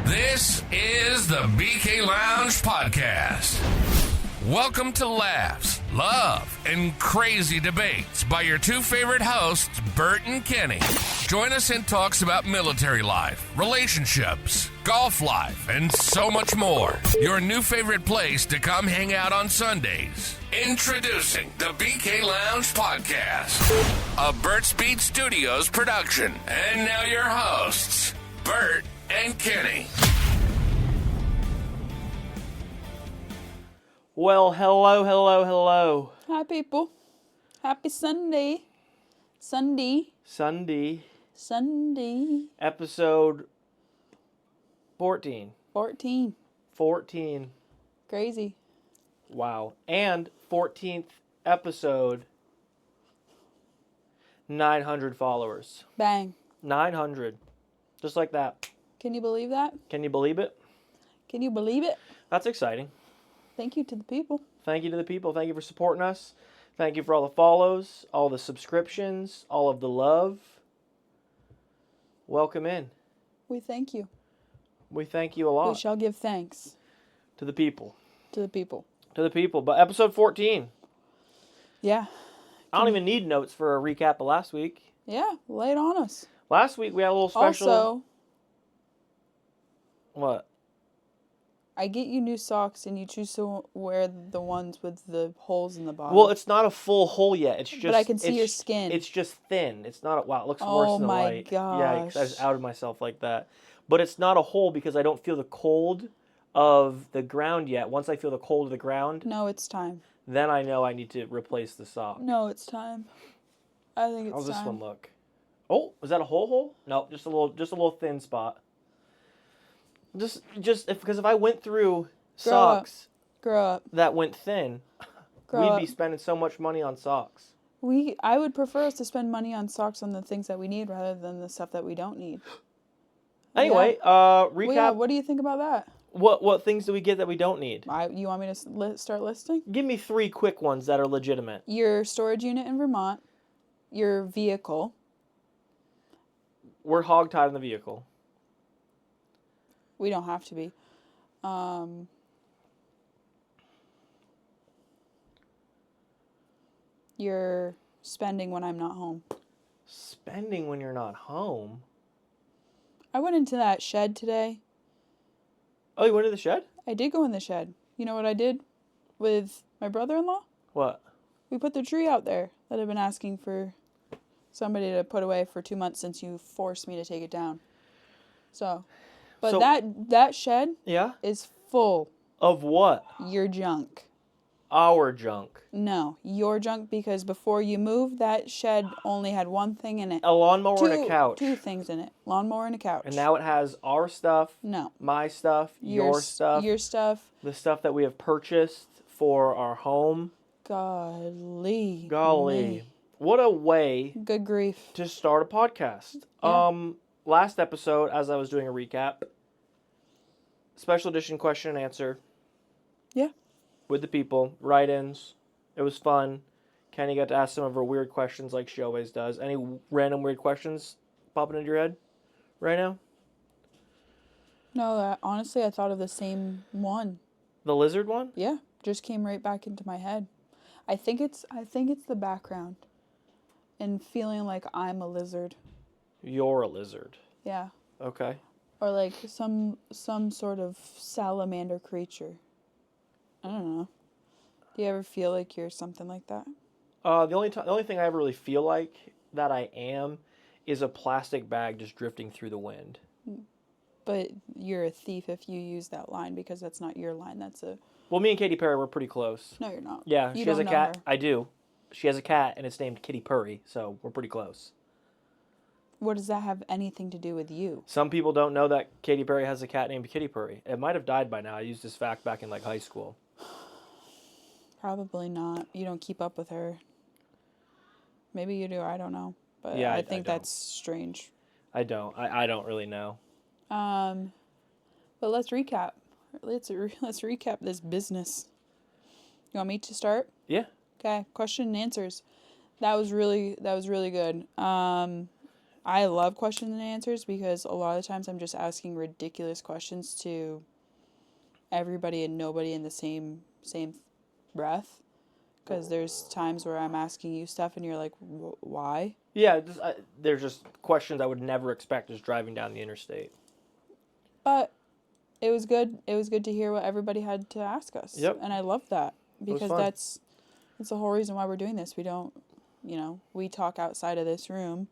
This is the BK Lounge Podcast. Welcome to laughs, love, and crazy debates by your two favorite hosts, Burt and Kenny. Join us in talks about military life, relationships, golf life, and so much more. Your new favorite place to come hang out on Sundays. Introducing the BK Lounge Podcast, a Burt's Beat Studios production. And now your hosts, Burt and Kenny. Well, hello. Hi, people. Happy Sunday. Sunday. Episode 14. 14. Crazy. Wow. And 14th episode, 900 followers. Bang. 900. Just like that. Can you believe that? Can you believe it? Can you believe it? That's exciting. Thank you to the people. Thank you to the people. Thank you for supporting us. Thank you for all the follows, all the subscriptions, all of the love. Welcome in. We thank you. We thank you a lot. We shall give thanks. To the people. To the people. To the people. But episode 14. Yeah. I don't even need notes for a recap of last week. Yeah, lay it on us. Last week we had a little special. Also, What? I get you new socks and you choose to wear the ones with the holes in the bottom. Well, it's not a full hole yet. It's just. But I can see your skin. It's just thin. It's not. Wow, it looks worse in the light. Oh my Yeah, 'cause I just outed myself like that. But it's not a hole because I don't feel the cold of the ground yet. Once I feel the cold of the ground, No, it's time. then I know I need to replace the sock. No, it's time. I think it's How's time. this one look? Oh, was that a hole? No, just a little thin spot. Just because if I went through socks Grow up. that went thin, Grow we'd up. be spending so much money on socks. I would prefer us to spend money on socks on the things that we need rather than the stuff that we don't need. Anyway, recap. Well, yeah, what do you think about that? What things do we get that we don't need? You want me to start listing? Give me 3 quick ones that are legitimate. Your storage unit in Vermont, your vehicle. We're hogtied in the vehicle. We don't have to be. Your spending when I'm not home. Spending when you're not home? I went into that shed today. Oh, you went to the shed? I did go in the shed. You know what I did with my brother-in-law? What? We put the tree out there that I've been asking for somebody to put away for 2 months since you forced me to take it down. So that shed is full. Of what? Your junk. Our junk. No, your junk, because before you moved, that shed only had one thing in it. A lawnmower and a couch. 2 things in it. Lawnmower and a couch. And now it has our stuff. No. My stuff. Your stuff. Your stuff. The stuff that we have purchased for our home. Golly. Golly. What a way Good grief. to start a podcast. Yeah. Last episode, as I was doing a recap, special edition question and answer. Yeah. With the people, write-ins. It was fun. Kenny got to ask some of her weird questions like she always does. Any random weird questions popping into your head right now? No, honestly, I thought of the same one. The lizard one? Yeah, just came right back into my head. I think it's the background and feeling like I'm a lizard. You're a lizard. Yeah. Okay. Or like some sort of salamander creature. I don't know. Do you ever feel like you're something like that? The only thing I ever really feel like that I am is a plastic bag just drifting through the wind. But you're a thief if you use that line because that's not your line. That's a... Well, me and Katy Perry, we're pretty close. No, you're not. Yeah, You she has a don't know cat. her. I do. She has a cat, and it's named Kitty Purry, so we're pretty close. What does that have anything to do with you? Some people don't know that Katy Perry has a cat named Kitty Purry. It might have died by now. I used this fact back in like high school. Probably not. You don't keep up with her. Maybe you do. I don't know. But Yeah, I think don't. that's strange. I don't. I don't really know. But let's recap. Let's recap this business. You want me to start? Yeah. Okay. Question and answers. That was really good. I love questions and answers because a lot of times I'm just asking ridiculous questions to everybody and nobody in the same breath. Because there's times where I'm asking you stuff and you're like, why? Yeah, there's just questions I would never expect just driving down the interstate. But it was good. It was good to hear what everybody had to ask us. Yep. And I love that because that's the whole reason why we're doing this. We don't, we talk outside of this room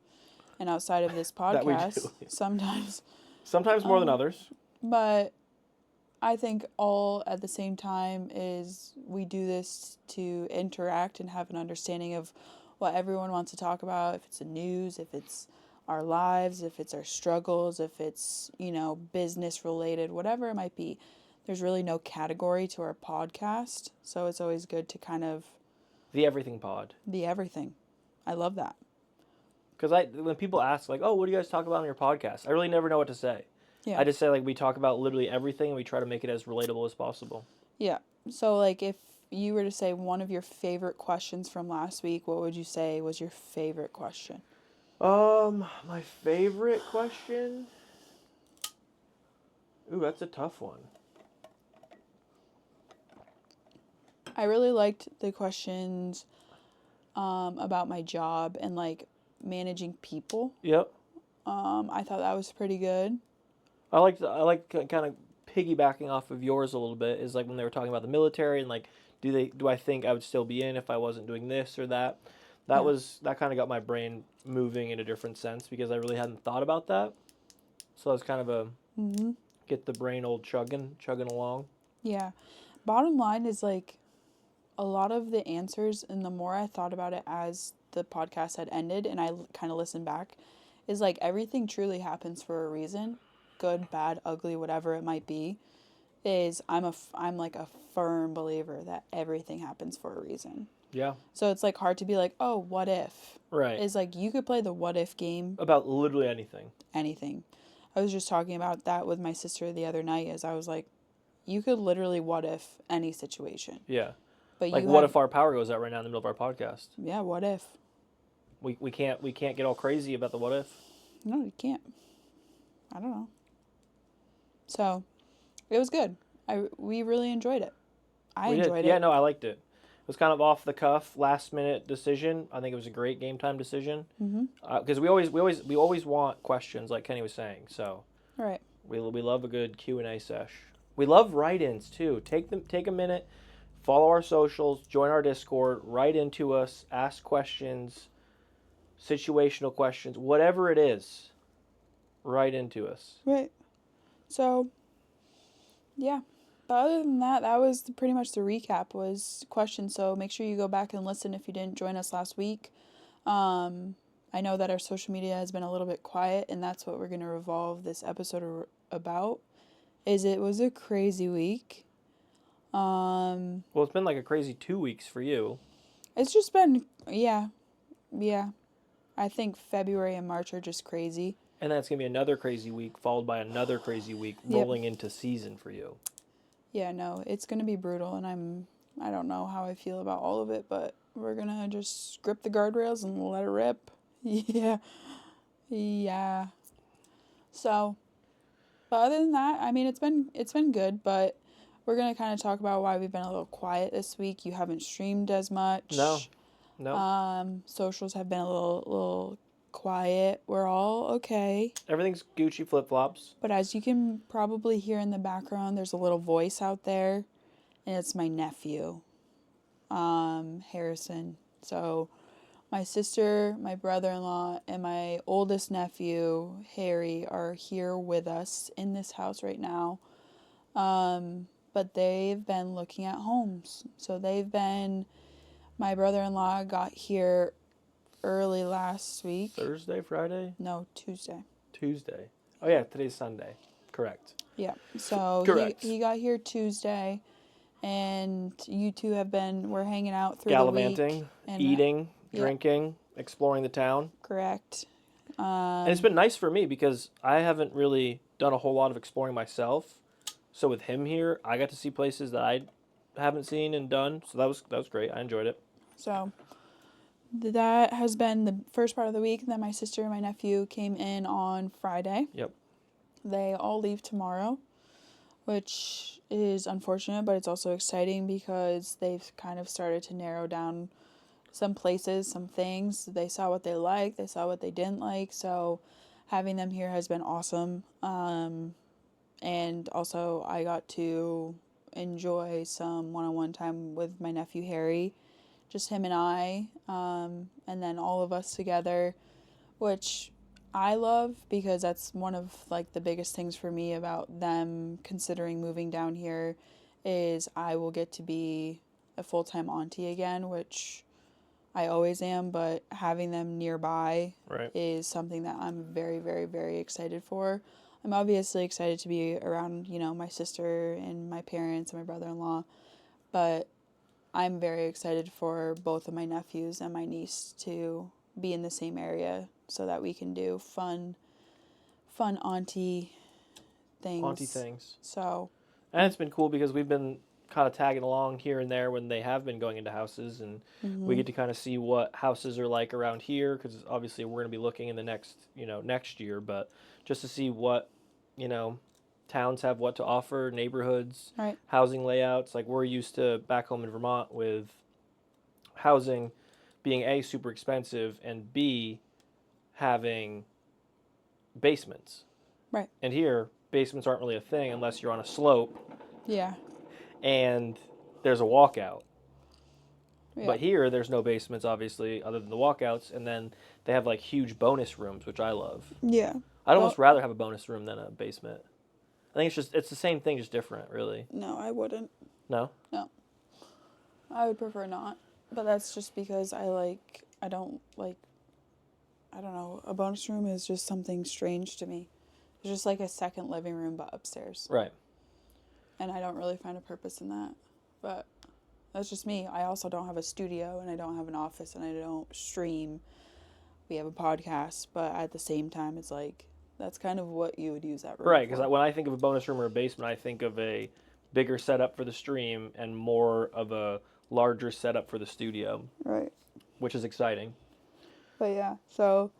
and outside of this podcast. That we do. Sometimes. Sometimes more than others. But I think all at the same time is we do this to interact and have an understanding of what everyone wants to talk about. If it's the news, if it's our lives, if it's our struggles, if it's, business related, whatever it might be. There's really no category to our podcast. So it's always good to kind of... The everything pod. The everything. I love that. Because when people ask, like, oh, what do you guys talk about on your podcast? I really never know what to say. Yeah. I just say, like, we talk about literally everything and we try to make it as relatable as possible. Yeah. So, like, if you were to say one of your favorite questions from last week, what would you say was your favorite question? My favorite question? Ooh, that's a tough one. I really liked the questions about my job and, like, managing people. Yep. I thought that was pretty good. I like kind of piggybacking off of yours a little bit is like when they were talking about the military and like do I think I would still be in if I wasn't doing this or that. That kind of got my brain moving in a different sense because I really hadn't thought about that. So it's kind of get the brain old chugging along. Yeah. Bottom line is like a lot of the answers, and the more I thought about it as the podcast had ended and I kind of listened back, is like everything truly happens for a reason. Good, bad, ugly, whatever it might be, is I'm like a firm believer that everything happens for a reason. Yeah. So it's like hard to be like, oh, what if? Right. It's like you could play the what if game. About literally anything. Anything. I was just talking about that with my sister the other night as I was like, you could literally what if any situation. Yeah. But like what if our power goes out right now in the middle of our podcast? Yeah, what if? We can't get all crazy about the what if. No, you can't. I don't know. So, it was good. We really enjoyed it. I enjoyed it. Yeah, no, I liked it. It was kind of off the cuff, last minute decision. I think it was a great game time decision. Because we always want questions, like Kenny was saying. So, right. We love a good Q&A sesh. We love write-ins too. Take a minute, follow our socials, join our Discord, write into us, ask questions, situational questions, whatever it is. Write into us. Right. So, yeah. But other than that, that was pretty much the recap was questions. So make sure you go back and listen if you didn't join us last week. I know that our social media has been a little bit quiet, and that's what we're going to revolve this episode about. It was a crazy week. Well, it's been like a crazy 2 weeks for you. It's just been, yeah. I think February and March are just crazy. And then it's going to be another crazy week, followed by another crazy week, rolling into season for you. Yeah, no, it's going to be brutal, and I don't know how I feel about all of it, but we're going to just grip the guardrails and let it rip. Yeah. So, but other than that, I mean, it's been good, but we're going to kind of talk about why we've been a little quiet this week. You haven't streamed as much. No. Socials have been a little quiet. We're all okay. Everything's Gucci flip-flops. But as you can probably hear in the background, there's a little voice out there, and it's my nephew, Harrison. So my sister, my brother-in-law, and my oldest nephew, Harry, are here with us in this house right now. But they've been looking at homes. So my brother-in-law got here early last week. Thursday, Friday? No, Tuesday. Oh, yeah, today's Sunday. Correct. Yeah, so he got here Tuesday, and you two we're hanging out through the week. Gallivanting, eating, drinking, exploring the town. Correct. And it's been nice for me because I haven't really done a whole lot of exploring myself. So with him here, I got to see places that I haven't seen and done. So that was great. I enjoyed it. So That has been the first part of the week. Then my sister and my nephew came in on Friday. Yep. They all leave tomorrow, which is unfortunate, but it's also exciting because they've kind of started to narrow down some places, some things. They saw what they liked, they saw what they didn't like, so having them here has been awesome. And also I got to enjoy some one-on-one time with my nephew Harry, just him and I, and then all of us together, which I love because that's one of like the biggest things for me about them considering moving down here is I will get to be a full-time auntie again, which I always am, but having them nearby is something that I'm very, very, very excited for. I'm obviously excited to be around, my sister and my parents and my brother-in-law, but I'm very excited for both of my nephews and my niece to be in the same area so that we can do fun auntie things. So, and it's been cool because we've been kind of tagging along here and there when they have been going into houses, and we get to kind of see what houses are like around here, because obviously we're going to be looking in the next year, but just to see what towns have what to offer, neighborhoods, housing layouts. Like, we're used to back home in Vermont with housing being A, super expensive, and B, having basements. Right. And here, basements aren't really a thing unless you're on a slope. Yeah. And there's a walkout. Yeah. But here, there's no basements, obviously, other than the walkouts. And then they have, like, huge bonus rooms, which I love. Yeah. I'd almost rather have a bonus room than a basement. I think it's the same thing, just different, really. No, I wouldn't. No? No. I would prefer not. But that's just because I don't know, a bonus room is just something strange to me. It's just like a second living room, but upstairs. Right. And I don't really find a purpose in that. But that's just me. I also don't have a studio, and I don't have an office, and I don't stream. We have a podcast, but at the same time, it's like, that's kind of what you would use that room Right, for. because when I think of a bonus room or a basement, I think of a bigger setup for the stream and more of a larger setup for the studio. Right. Which is exciting. But yeah, so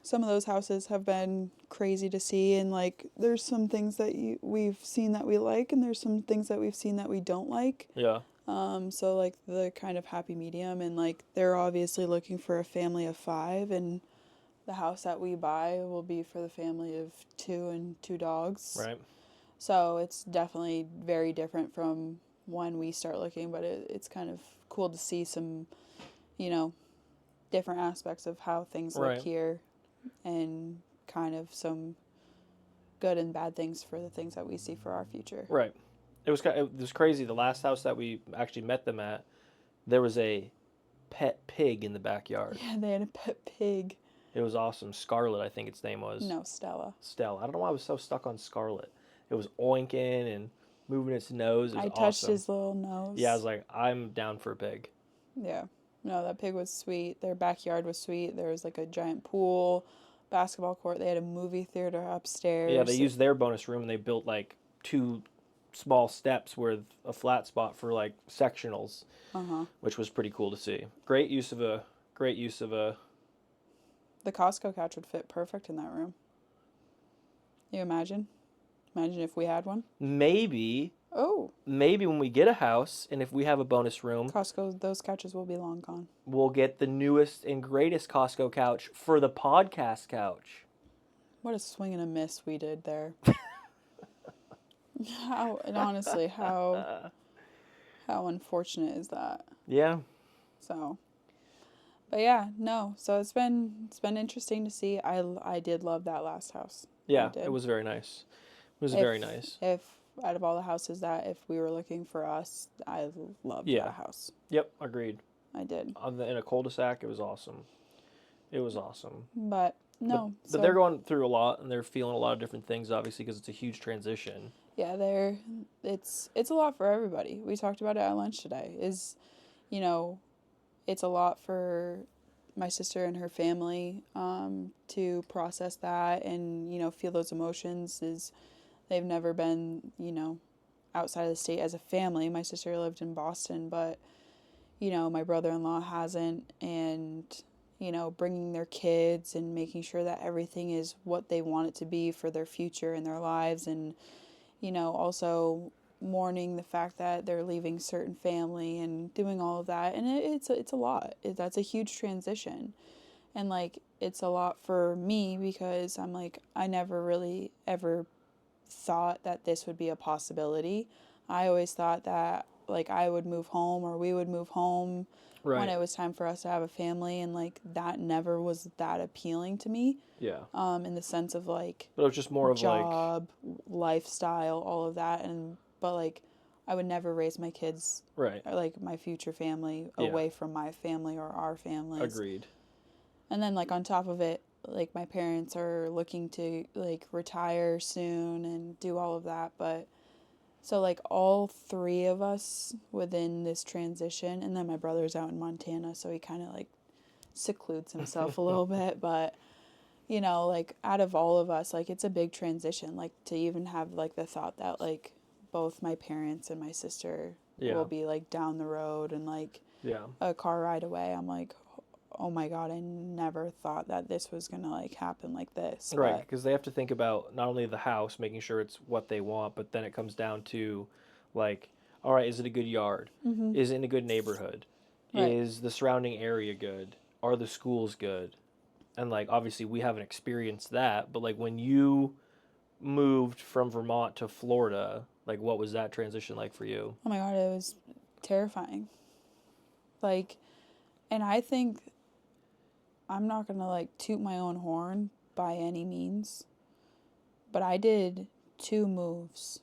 some of those houses have been crazy to see, and like there's some things that we've seen that we like, and there's some things that we've seen that we don't like. Yeah. So like the kind of happy medium, and like they're obviously looking for a family of 5, and the house that we buy will be for the family of 2 and 2 dogs. Right. So it's definitely very different from when we start looking, but it's kind of cool to see some, different aspects of how things look here, and kind of some good and bad things for the things that we see for our future. Right. It was crazy. The last house that we actually met them at, there was a pet pig in the backyard. Yeah, they had a pet pig. It was awesome. Scarlet, I think its name was. No, Stella. Stella. I don't know why I was so stuck on Scarlet. It was oinking and moving its nose. It was I touched awesome. his little nose. Yeah, I was like, I'm down for a pig. Yeah. No, that pig was sweet. Their backyard was sweet. There was like a giant pool, basketball court. They had a movie theater upstairs. Yeah, they used their bonus room and they built like 2 small steps with a flat spot for like sectionals, which was pretty cool to see. Great use of a. The Costco couch would fit perfect in that room. You imagine? Imagine if we had one. Maybe Oh. Maybe when we get a house and if we have a bonus room, Costco, those couches will be long gone. We'll get the newest and greatest Costco couch for the podcast couch. What a swing and a miss we did there. How unfortunate is that? Yeah. So, but yeah, no. So it's been interesting to see. I did love that last house. Yeah, it was very nice. It was very nice. If out of all the houses if we were looking for us, I loved that house. Yep, agreed. I did. In a cul-de-sac, it was awesome. It was awesome. But no. But they're going through a lot and they're feeling a lot of different things, obviously, because it's a huge transition. Yeah, it's a lot for everybody. We talked about it at lunch today. It's a lot for my sister and her family to process that and, feel those emotions. They've never been, outside of the state as a family. My sister lived in Boston, but, you know, my brother-in-law hasn't, and, you know, bringing their kids and making sure that everything is what they want it to be for their future and their lives, and, you know, also mourning the fact that they're leaving certain family and doing all of that. And it's a lot. That's a huge transition. And, like, it's a lot for me because I'm like, I never really ever thought that this would be a possibility. I always thought that, like, I would move home or we would move home when it was time for us to have a family, and, like, that never was that appealing to me. Yeah. In the sense of, like, but it was just more of job, lifestyle, all of that, but, like, I would never raise my kids or, like, my future family away from my family or our families. Agreed. And then, like, on top of it, like, my parents are looking to, like, retire soon and do all of that, but so, like, all three of us within this transition, and then my brother's out in Montana, so he kind of, like, secludes himself a little bit, but, you know, like, out of all of us, like, it's a big transition, like, to even have, like, the thought that, like, both my parents and my sister will be, like, down the road and, like, a car ride away. I'm like, oh my God, I never thought that this was going to, like, happen like this. Right, because they have to think about not only the house, making sure it's what they want, but then it comes down to, like, all right, is it a good yard? Mm-hmm. Is it in a good neighborhood? Right. Is the surrounding area good? Are the schools good? And, like, obviously we haven't experienced that, but, like, when you moved from Vermont to Florida, like, what was that transition like for you? Oh my God, it was terrifying. Like, and I think I'm not going to, like, toot my own horn by any means, but I did 2 moves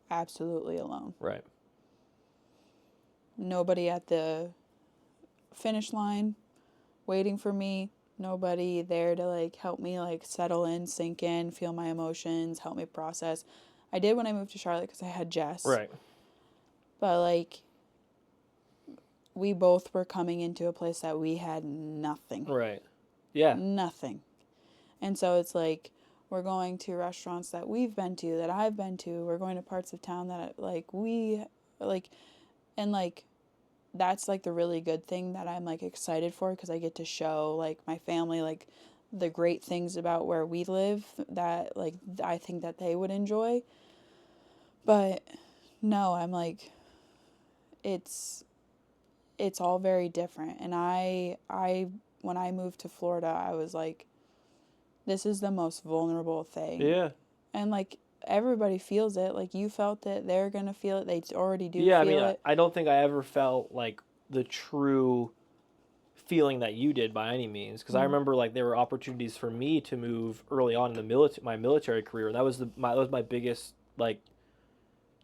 absolutely alone. Right. Nobody at the finish line waiting for me. Nobody there to, like, help me, like, settle in, sink in, feel my emotions, help me process. I did when I moved to Charlotte because I had Jess. Right. But, like, we both were coming into a place that we had nothing. Right. Yeah. Nothing. And so it's like, we're going to restaurants that we've been to, that I've been to. We're going to parts of town that, like, we, like, and, like, that's, like, the really good thing that I'm, like, excited for, because I get to show, like, my family, like, the great things about where we live that, like, I think that they would enjoy. But no, I'm like, it's all very different. And I when I moved to Florida, I was like, this is the most vulnerable thing. Yeah. And, like, everybody feels it. Like, you felt it, they're going to feel it. They already do feel it. I don't think I ever felt, like, the true feeling that you did by any means. Because I remember, like, there were opportunities for me to move early on in the my military career. And that was my biggest, like,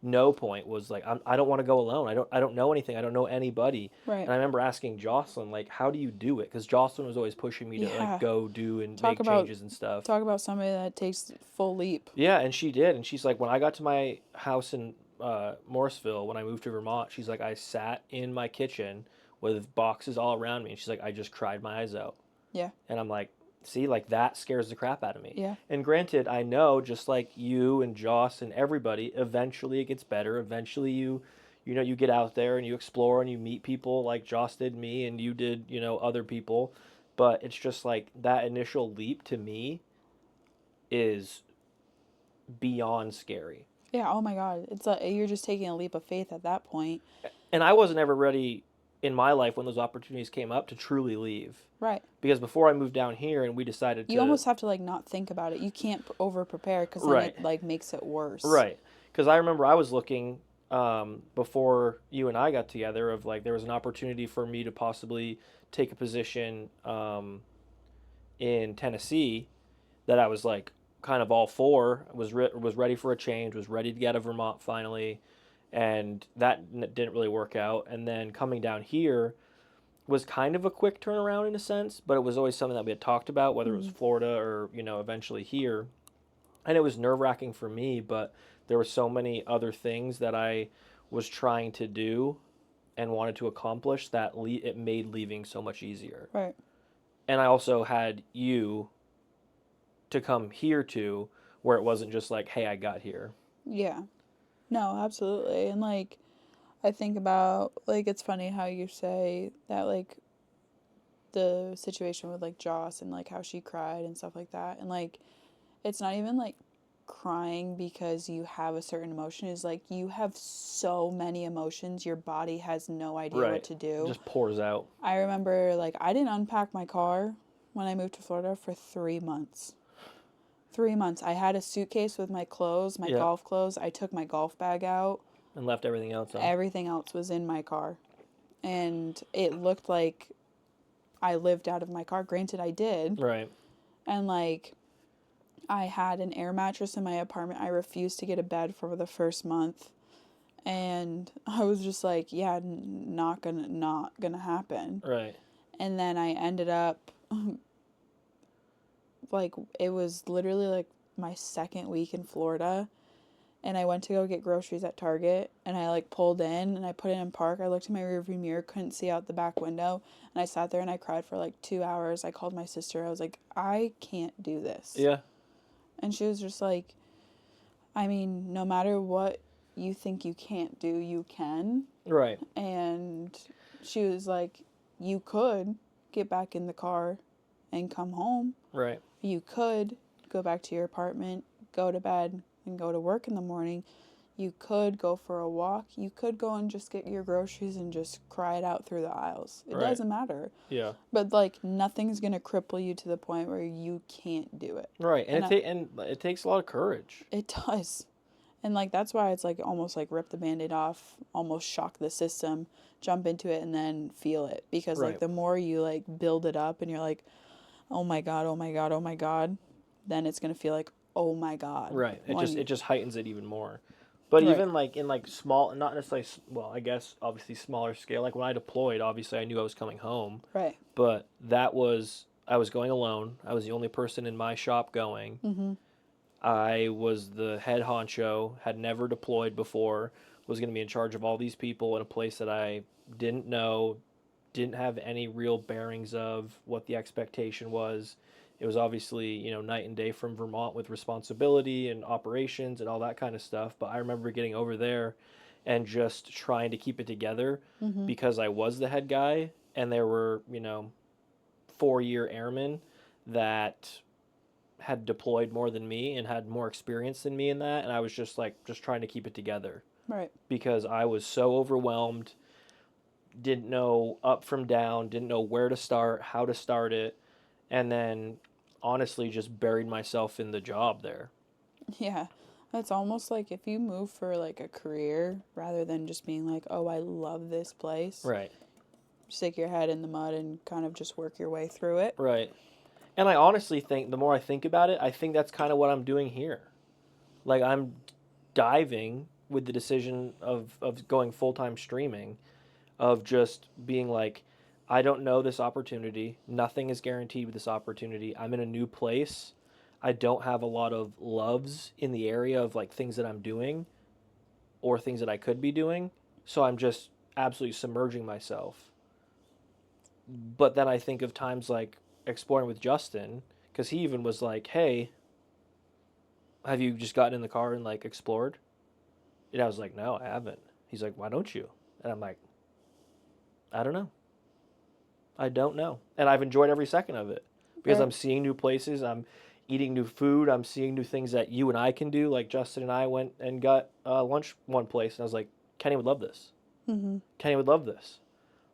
no point was, like, I don't want to go alone. I don't know anything. I don't know anybody. Right. And I remember asking Jocelyn, like, how do you do it? Because Jocelyn was always pushing me to like go do and make changes and stuff. Talk about somebody that takes full leap. Yeah, and she did. And she's like, when I got to my house in Morrisville, when I moved to Vermont, she's like, I sat in my kitchen with boxes all around me, and she's like, I just cried my eyes out. Yeah. And I'm like, see, like, that scares the crap out of me. Yeah. And granted, I know, just like you and Joss and everybody, eventually it gets better. Eventually you get out there and you explore and you meet people like Joss did me and you did, other people. But it's just like that initial leap to me is beyond scary. Yeah, oh my God. It's like you're just taking a leap of faith at that point. And I wasn't ever ready in my life when those opportunities came up to truly leave. Right. Because before I moved down here and we decided you almost have to, like, not think about it. You can't over prepare because then it, like, makes it worse. Right. Because I remember I was looking before you and I got together of, like, there was an opportunity for me to possibly take a position in Tennessee that I was, like, kind of all for. Was ready for a change, was ready to get out of Vermont finally, and that didn't really work out. And then coming down here was kind of a quick turnaround in a sense, but it was always something that we had talked about, whether it was Florida or, eventually here. And it was nerve-wracking for me, but there were so many other things that I was trying to do and wanted to accomplish that it made leaving so much easier. Right. And I also had you to come here to, where it wasn't just like, hey, I got here. Yeah. No, absolutely. And, like, I think about, like, it's funny how you say that, like, the situation with, like, Joss and, like, how she cried and stuff like that. And, like, it's not even, like, crying because you have a certain emotion. It's like you have so many emotions, your body has no idea what to do. It just pours out. I remember, like, I didn't unpack my car when I moved to Florida for 3 months. 3 months. I had a suitcase with my clothes, my golf clothes. I took my golf bag out. And left everything else on. Everything else was in my car. And it looked like I lived out of my car. Granted, I did. Right. And, like, I had an air mattress in my apartment. I refused to get a bed for the first month. And I was just like, yeah, not gonna happen. Right. And then I ended up, like, it was literally, like, my second week in Florida. And I went to go get groceries at Target. And I, like, pulled in and I put it in park. I looked in my rearview mirror, couldn't see out the back window. And I sat there and I cried for, like, 2 hours. I called my sister. I was like, I can't do this. Yeah. And she was just like, I mean, no matter what you think you can't do, you can. Right. And she was like, you could get back in the car and come home. Right. You could go back to your apartment, go to bed, and go to work in the morning. You could go for a walk. You could go and just get your groceries and just cry it out through the aisles. It doesn't matter. Yeah. But, like, nothing's going to cripple you to the point where you can't do it. Right. And it takes a lot of courage. It does. And, like, that's why it's, like, almost, like, rip the Band-Aid off, almost shock the system, jump into it, and then feel it. Because, like, the more you, like, build it up and you're like, oh, my God, oh, my God, oh, my God, then it's going to feel like, oh, my God. Right. It just heightens it even more. But even, like, in, like, small, not necessarily, well, I guess, obviously smaller scale. Like, when I deployed, obviously, I knew I was coming home. Right. But I was going alone. I was the only person in my shop going. Mm-hmm. I was the head honcho, had never deployed before, was going to be in charge of all these people in a place that I didn't know, didn't have any real bearings of what the expectation was. It was obviously, you know, night and day from Vermont with responsibility and operations and all that kind of stuff. But I remember getting over there and just trying to keep it together because I was the head guy and there were, you know, 4-year airmen that had deployed more than me and had more experience than me in that. And I was just trying to keep it together. Right. Because I was so overwhelmed, didn't know up from down, didn't know where to start, how to start it. And then honestly just buried myself in the job there. Yeah. That's almost like if you move for, like, a career rather than just being like, oh, I love this place. Right. Stick your head in the mud and kind of just work your way through it. Right. And I honestly think, the more I think about it, I think that's kind of what I'm doing here. Like, I'm diving with the decision of going full-time streaming, of just being like, I don't know this opportunity. Nothing is guaranteed with this opportunity. I'm in a new place. I don't have a lot of loves in the area of, like, things that I'm doing or things that I could be doing. So I'm just absolutely submerging myself. But then I think of times like exploring with Justin, because he even was like, hey, have you just gotten in the car and, like, explored? And I was like, no, I haven't. He's like, why don't you? And I'm like, I don't know. I don't know. And I've enjoyed every second of it because I'm seeing new places. I'm eating new food. I'm seeing new things that you and I can do. Like, Justin and I went and got lunch one place, and I was like, Kenny would love this. Mm-hmm. Kenny would love this.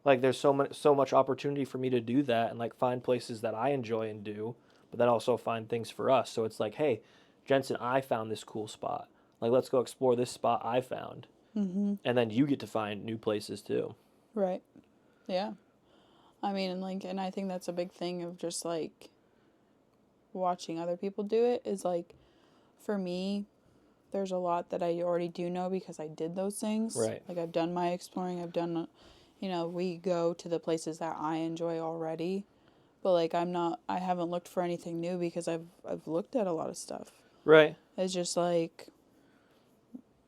Like, there's so much opportunity for me to do that and, like, find places that I enjoy and do, but then also find things for us. So it's like, hey, Jensen, I found this cool spot. Like, let's go explore this spot I found. Mm-hmm. And then you get to find new places too. Right. Yeah. I mean, and I think that's a big thing of just, like, watching other people do it is, like, for me, there's a lot that I already do know because I did those things. Right. Like, I've done my exploring. I've done, you know, we go to the places that I enjoy already. But, like, I haven't looked for anything new because I've looked at a lot of stuff. Right. It's just, like,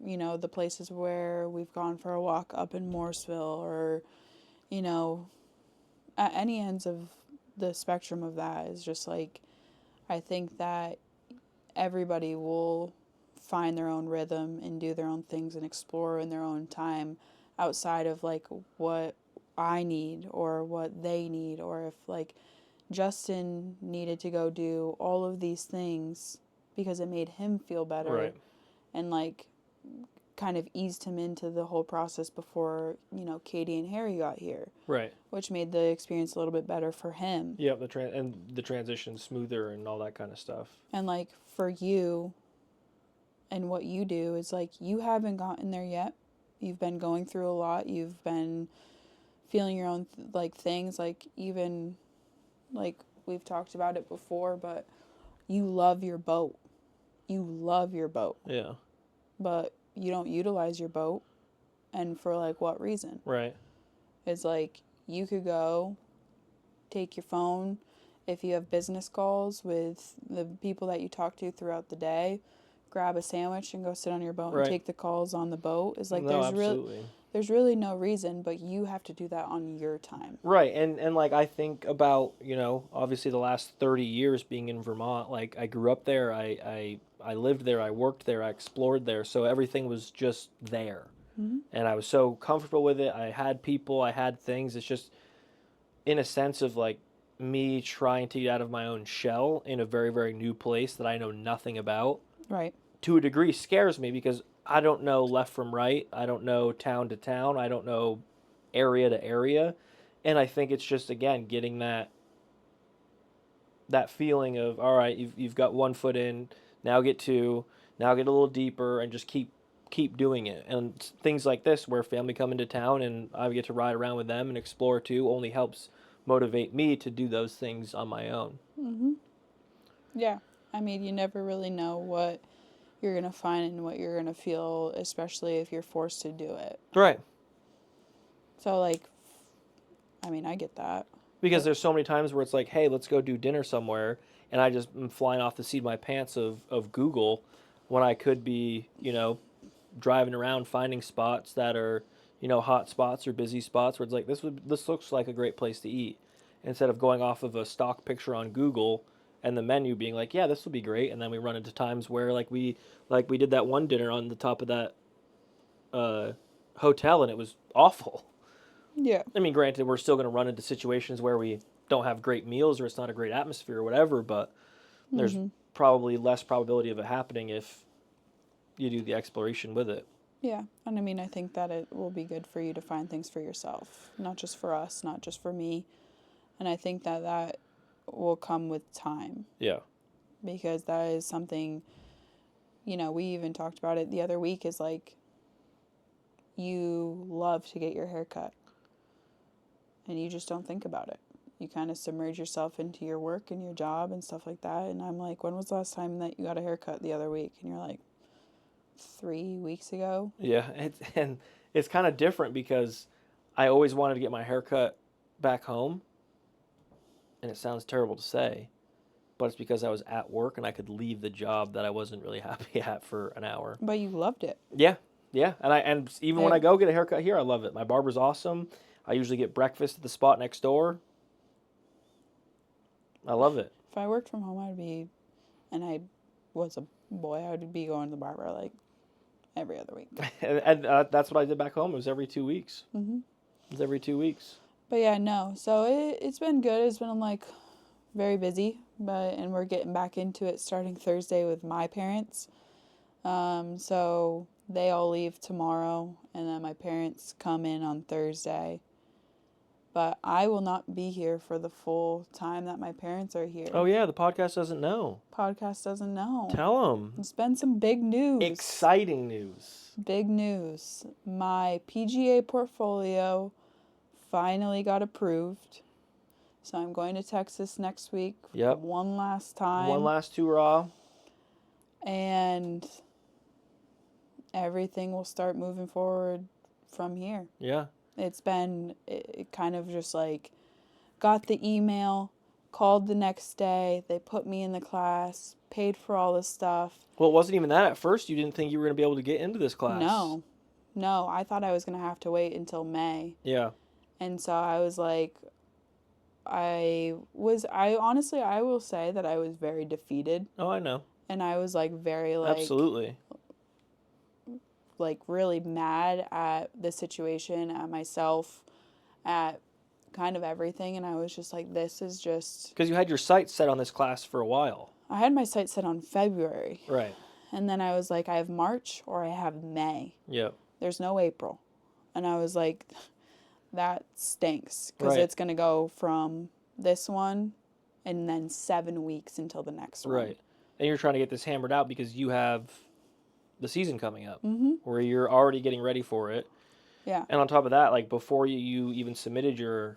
you know, the places where we've gone for a walk up in Morrisville or, you know, at any ends of the spectrum of that is just, like, I think that everybody will find their own rhythm and do their own things and explore in their own time outside of, like, what I need or what they need, or if, like, Justin needed to go do all of these things because it made him feel better. Right. And, like, kind of eased him into the whole process before, you know, Katie and Harry got here. Right. Which made the experience a little bit better for him. Yep, the transition smoother and all that kind of stuff. And, like, for you and what you do is, like, you haven't gotten there yet. You've been going through a lot. You've been feeling your own, things. Like, even, like, we've talked about it before, but you love your boat. You love your boat. Yeah. But you don't utilize your boat. And for, like, what reason? Right. It's like, you could go take your phone if you have business calls with the people that you talk to throughout the day, grab a sandwich and go sit on your boat and take the calls on the boat. It's like, there's really no reason, but you have to do that on your time. Right. And like, I think about, you know, obviously the last 30 years being in Vermont, like, I grew up there, I lived there, I worked there, I explored there, so everything was just there. Mm-hmm. And I was so comfortable with it. I had people, I had things. It's just, in a sense of, like, me trying to get out of my own shell in a very, very new place that I know nothing about. Right. To a degree scares me because I don't know left from right. I don't know town to town. I don't know area to area. And I think it's just, again, getting that feeling of, all right, you've got 1 foot in, now get 2, now get a little deeper, and just keep doing it. And things like this where family come into town and I get to ride around with them and explore too only helps motivate me to do those things on my own. Mm-hmm. Yeah. I mean, you never really know what you're going to find and what you're going to feel, especially if you're forced to do it. Right. So, like, I mean, I get that. Because there's so many times where it's like, hey, let's go do dinner somewhere, and I just am flying off the seat of my pants of Google when I could be, you know, driving around finding spots that are, you know, hot spots or busy spots where it's like, this looks like a great place to eat, instead of going off of a stock picture on Google and the menu being like, yeah, this will be great, and then we run into times where like we did that one dinner on the top of that hotel and it was awful. Yeah. I mean, granted, we're still going to run into situations where we don't have great meals or it's not a great atmosphere or whatever, but there's probably less probability of it happening if you do the exploration with it. Yeah. And I mean, I think that it will be good for you to find things for yourself, not just for us, not just for me. And I think that will come with time. Yeah. Because that is something, you know, we even talked about it the other week, is like, you love to get your hair cut. And you just don't think about it. You kind of submerge yourself into your work and your job and stuff like that. And I'm like, when was the last time that you got a haircut the other week? And you're like, 3 weeks ago. Yeah, and it's kind of different because I always wanted to get my haircut back home. And it sounds terrible to say, but it's because I was at work and I could leave the job that I wasn't really happy at for an hour. But you loved it. Yeah. And even when I go get a haircut here, I love it. My barber's awesome. I usually get breakfast at the spot next door. I love it. If I worked from home, and I was a boy, I would be going to the barber like every other week. and that's what I did back home. It was every 2 weeks. Mm-hmm. It was every 2 weeks. But yeah, no. So it's been good. It's been like very busy, and we're getting back into it starting Thursday with my parents. So they all leave tomorrow, and then my parents come in on Thursday. But I will not be here for the full time that my parents are here. Oh, yeah. The podcast doesn't know. Podcast doesn't know. Tell them. It's been some big news. Exciting news. Big news. My PGA portfolio finally got approved. So I'm going to Texas next week. Yep. One last time. One last hurrah. And everything will start moving forward from here. Yeah. It's been kind of just like, got the email, called the next day, they put me in the class, paid for all this stuff. Well, it wasn't even that at first. You didn't think you were going to be able to get into this class. No, I thought I was going to have to wait until May. Yeah. And so I was like, I will say that I was very defeated. Oh, I know. And I was like very like. Absolutely. like really mad at the situation, at myself, at kind of everything. And I was just like, this is just... Because you had your sights set on this class for a while. I had my sights set on February. Right. And then I was like, I have March or I have May. Yep. There's no April. And I was like, that stinks. Because it's going to go from this one and then 7 weeks until the next one. Right. And you're trying to get this hammered out because you have the season coming up where you're already getting ready for it. Yeah. And on top of that, like before you even submitted your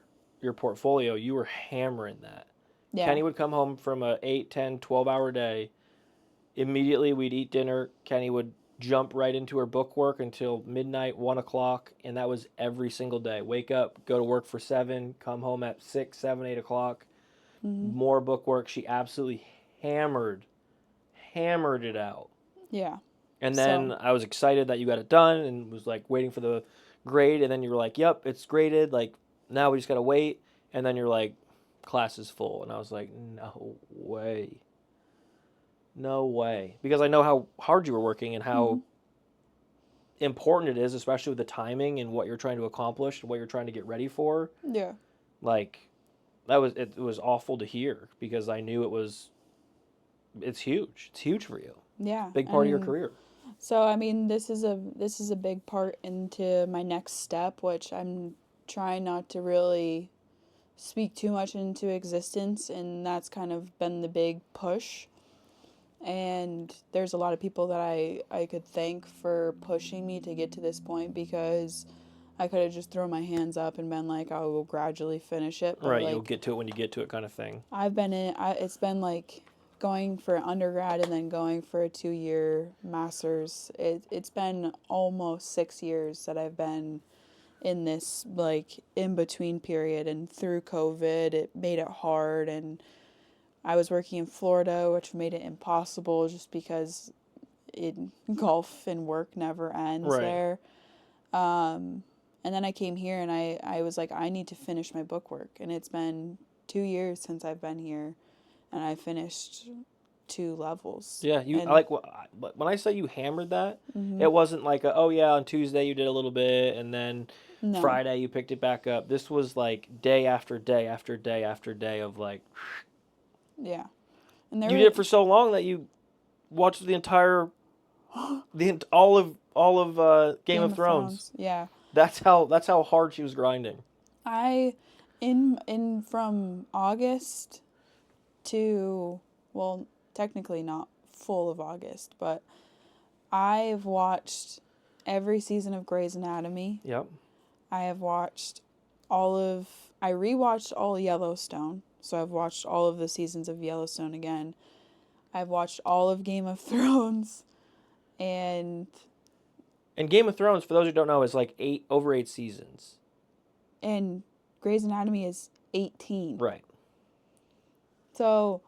portfolio, you were hammering that. Yeah. Kenny would come home from a 8, 10, 12-hour day. Immediately we'd eat dinner. Kenny would jump right into her book work until midnight, 1 o'clock, and that was every single day. Wake up, go to work for 7, come home at 6, 7, 8 o'clock. More book work. She absolutely hammered it out. Yeah. And then I was excited that you got it done and was like waiting for the grade, and then you were like, yep, it's graded. Like, now we just got to wait. And then you're like, class is full. And I was like, no way. No way. Because I know how hard you were working and how important it is, especially with the timing and what you're trying to accomplish and what you're trying to get ready for. Yeah. Like, it was awful to hear because I knew it's huge. It's huge for you. Yeah. Big part of your career. So, I mean, this is a big part into my next step, which I'm trying not to really speak too much into existence, and that's kind of been the big push. And there's a lot of people that I could thank for pushing me to get to this point, because I could have just thrown my hands up and been like, I will gradually finish it. But right, like, you'll get to it when you get to it kind of thing. It's been like going for undergrad and then going for a 2-year master's. It's been almost 6 years that I've been in this like in-between period, and through COVID, it made it hard, and I was working in Florida, which made it impossible just because golf and work never ends there. And then I came here and I was like, I need to finish my book work. And it's been 2 years since I've been here, and I finished 2 levels. Yeah, when I say you hammered that, it wasn't like, on Tuesday you did a little bit, and then Friday you picked it back up. This was like day after day after day after day of like... Yeah. And you did it for so long that you watched the entire, all of Game of Thrones. Yeah. That's how hard she was grinding. From August to, well, technically not full of August, but I've watched every season of Grey's Anatomy. Yep. I have watched I rewatched all Yellowstone. So I've watched all of the seasons of Yellowstone again. I've watched all of Game of Thrones. And Game of Thrones, for those who don't know, is like over 8 seasons. And Grey's Anatomy is 18. Right. So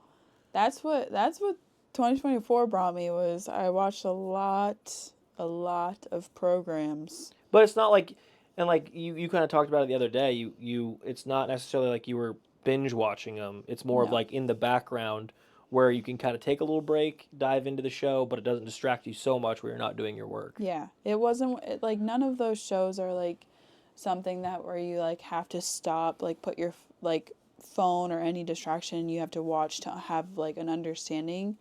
that's what 2024 brought me, was I watched a lot of programs. But it's not like, and like you kind of talked about it the other day, you it's not necessarily like you were binge watching them. It's more of like in the background where you can kind of take a little break, dive into the show, but it doesn't distract you so much where you're not doing your work. Yeah. It wasn't like, none of those shows are like something that where you like have to stop, like put your like phone or any distraction you have to watch to have like an understanding.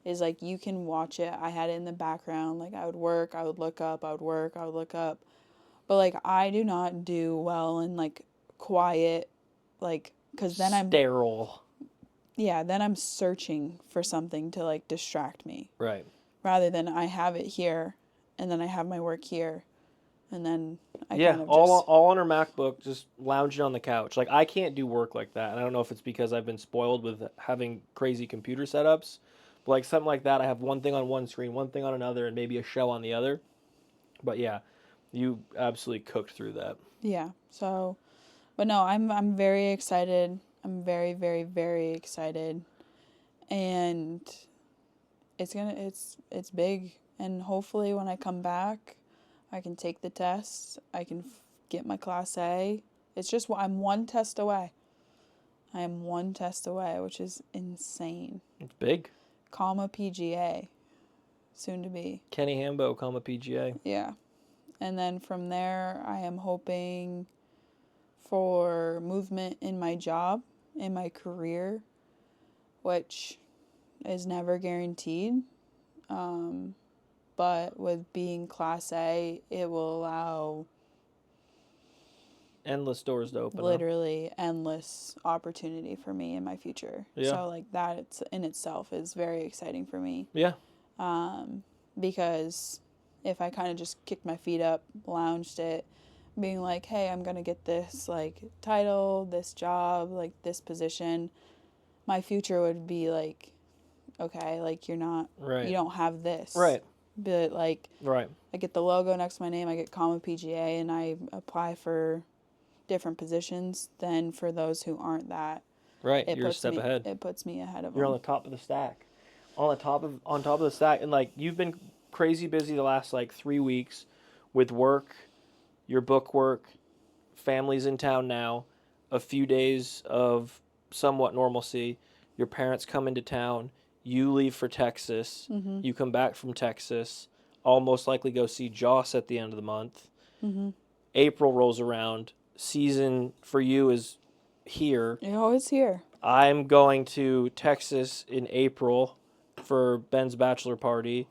Is like you can watch it. I had it in the background, like I would work, I would look up, I would work, I would look up. But like I do not do well in like quiet, like, because then I'm sterile. Yeah, then I'm searching for something to like distract me. Right. Rather than I have it here, and then I have my work here, and then I kind of all on her MacBook, just lounging on the couch. Like I can't do work like that, and I don't know if it's because I've been spoiled with having crazy computer setups, but like something like that, I have one thing on one screen, one thing on another, and maybe a show on the other. But yeah, you absolutely cooked through that. Yeah. So. But no, I'm very excited. I'm very, very, very excited. And it's big. And hopefully when I come back, I can take the test. I can get my Class A. It's just, I'm one test away. I am one test away, which is insane. It's big. PGA. soon to be. Kenny Hambo, PGA. Yeah. And then from there, I am hoping for movement in my job, in my career, which is never guaranteed. But with being Class A, it will allow endless doors to open. Literally endless opportunity for me in my future. Yeah. So like that in itself is very exciting for me. Yeah. Because if I kind of just kicked my feet up, lounged it, being like, hey, I'm going to get this like title, this job, like this position, my future would be like, okay, like you're not, you don't have this. Right. But like, I get the logo next to my name, I get PGA, and I apply for different positions than for those who aren't that. Right, you're a step ahead. It puts me ahead of them. You're on the top of the stack. On top of the stack. And like you've been crazy busy the last like 3 weeks with work, your book work, family's in town now, a few days of somewhat normalcy, your parents come into town, you leave for Texas, you come back from Texas, I'll most likely go see Joss at the end of the month. April rolls around, season for you is here. Oh, it's here. I'm going to Texas in April for Ben's bachelor party.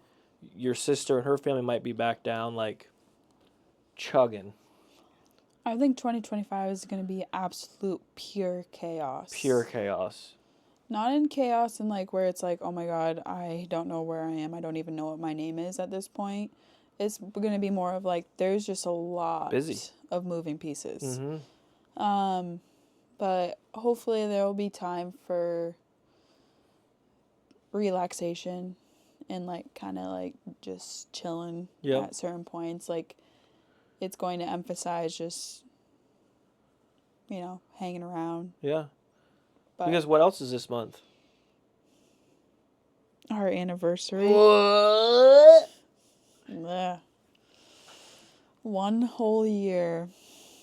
Your sister and her family might be back down, like, chugging. I think 2025 is going to be absolute pure chaos. Pure chaos. Not in chaos and like where it's like, oh my God, I don't know where I am. I don't even know what my name is at this point. It's going to be more of like, there's just a lot of moving pieces. But hopefully there will be time for relaxation and like kind of like just chilling at certain points. Like it's going to emphasize just, you know, hanging around. Yeah. But because what else is this month? Our anniversary. What? Yeah. 1 whole year.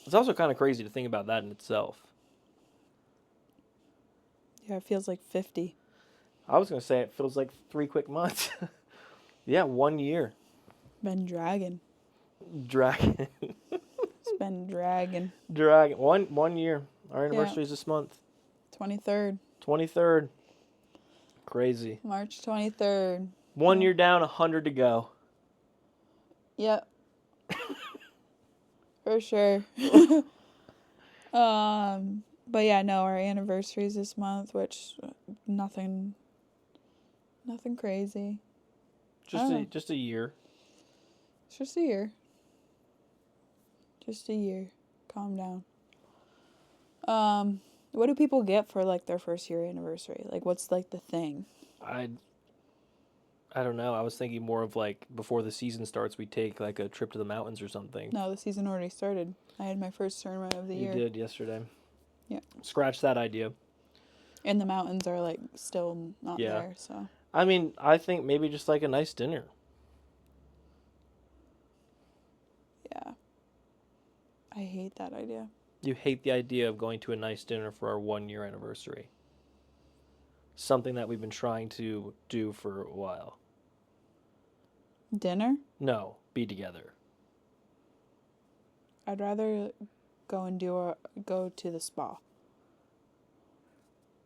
It's also kind of crazy to think about that in itself. Yeah, it feels like 50. I was going to say it feels like 3 quick months. Yeah, 1 year. Been dragging. It's been dragging. One year. Our anniversary is this month. 23rd. Crazy. March 23rd. 1 year down, 100 to go. Yep. For sure. But yeah, no, our anniversary is this month, which nothing crazy. Just a year. It's just a year. Just a year. Calm down. What do people get for like their first year anniversary? Like what's like the thing? I don't know. I was thinking more of like before the season starts, we take like a trip to the mountains or something. No, the season already started. I had my first tournament of the year. You did yesterday. Yeah. Scratch that idea. And the mountains are like still not there, so. I mean, I think maybe just like a nice dinner. Yeah. I hate that idea. You hate the idea of going to a nice dinner for our 1 year anniversary. Something that we've been trying to do for a while. Dinner? No, be together. I'd rather go to the spa.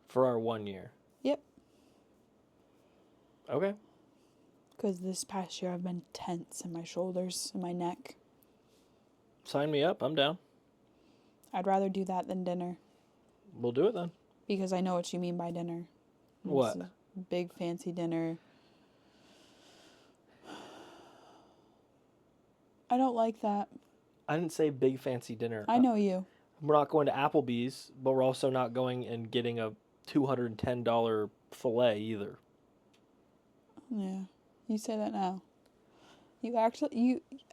For our 1 year? Yep. Okay. Because this past year I've been tense in my shoulders and my neck. Sign me up. I'm down. I'd rather do that than dinner. We'll do it then. Because I know what you mean by dinner. What? It's a big fancy dinner. I don't like that. I didn't say big fancy dinner. I know you. We're not going to Applebee's, but we're also not going and getting a $210 filet either. Yeah. You say that now.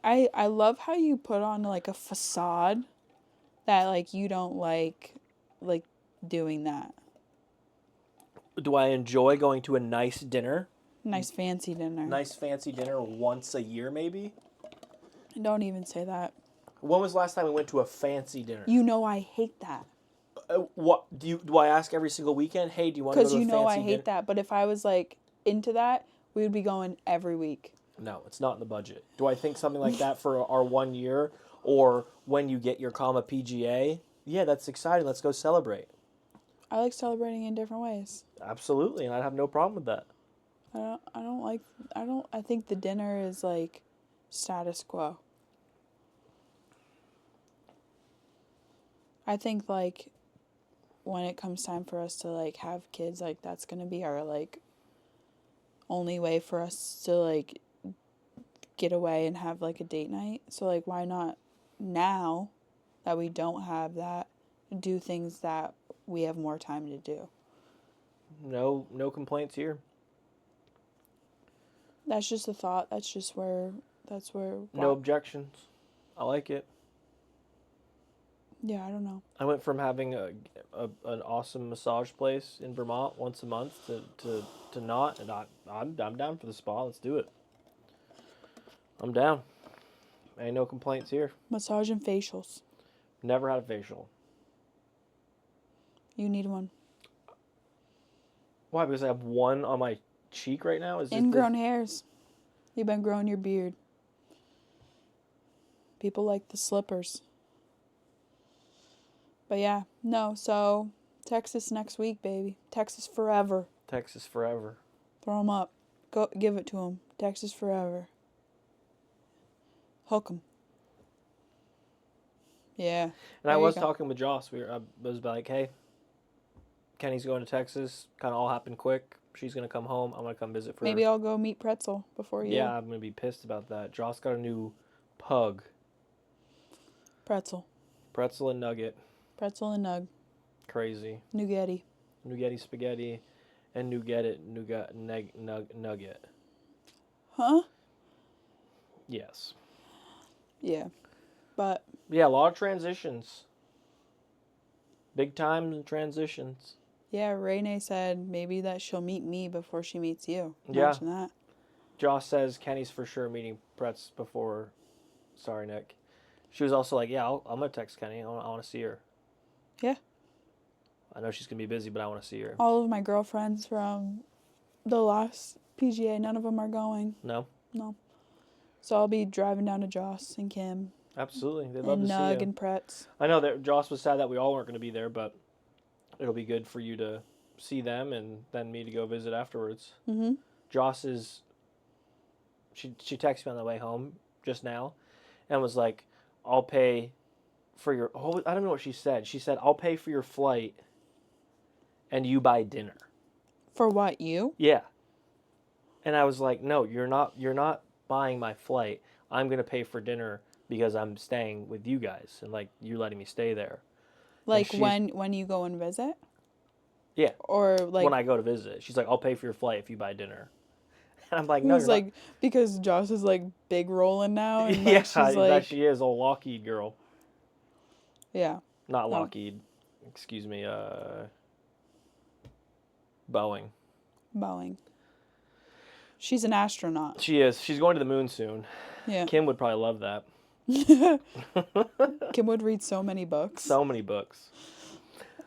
I love how you put on like a facade that like you don't like doing that. Do I enjoy going to a nice dinner? Nice fancy dinner. Nice fancy dinner once a year maybe? Don't even say that. When was the last time we went to a fancy dinner? You know I hate that. What do I ask every single weekend? Hey, do you want to go to a fancy dinner? Because you know I hate that. But if I was like into that, we would be going every week. No, it's not in the budget. Do I think something like that for our 1 year, or when you get your PGA? Yeah, that's exciting. Let's go celebrate. I like celebrating in different ways. Absolutely, and I'd have no problem with that. I think the dinner is like status quo. I think like when it comes time for us to like have kids, like that's gonna be our like only way for us to like get away and have like a date night. So like why not now that we don't have that, do things that we have more time to do. No complaints here. That's just a thought. That's where. No objections. I like it. Yeah, I don't know. I went from having an awesome massage place in Vermont once a month to not, and I'm down for the spa. Let's do it. I'm down. Ain't no complaints here. Massage and facials. Never had a facial. You need one. Why? Because I have one on my cheek right now? Ingrown hairs. You've been growing your beard. People like the slippers. But yeah, no, so Texas next week, baby. Texas forever. Texas forever. Throw them up. Go give it to them. Texas forever. Hook 'em. Yeah. And I was talking with Joss. I was like, hey, Kenny's going to Texas. Kind of all happened quick. She's going to come home. I'm going to come visit for her. Maybe I'll go meet Pretzel before you. Yeah, I'm going to be pissed about that. Joss got a new pug. Pretzel. Pretzel and Nugget. Pretzel and Nug. Crazy. Nuggetti. Nuggetti spaghetti and Nugget nugget. Huh? Yes. Yeah. But. Yeah, a lot of transitions. Big time transitions. Yeah, Renee said maybe that she'll meet me before she meets you. Imagine that. Joss says Kenny's for sure meeting Pretz before. Sorry, Nick. She was also like, yeah, I'm going to text Kenny. I want to see her. Yeah. I know she's going to be busy, but I want to see her. All of my girlfriends from the last PGA, none of them are going. No? No. So I'll be driving down to Joss and Kim. Absolutely. They'd love to see you. And Nug and Pretz. I know that Joss was sad that we all weren't going to be there, but it'll be good for you to see them and then me to go visit afterwards. Mm-hmm. Joss is... She texted me on the way home just now and was like, I'll pay for your... Oh, I don't know what she said. She said, I'll pay for your flight and you buy dinner. For what, you? Yeah. And I was like, no, you're not buying my flight. I'm going to pay for dinner because I'm staying with you guys and like you letting me stay there. Like when you go and visit? Yeah. Or like when I go to visit. She's like, I'll pay for your flight if you buy dinner. And I'm like, no, it's like, because Joss is like big rolling now. And yeah, she's like, that she is, old Lockheed girl. Yeah. Not Lockheed. Excuse me, Boeing. She's an astronaut. She is. She's going to the moon soon. Yeah. Kim would probably love that. Kim would read so many books. So many books.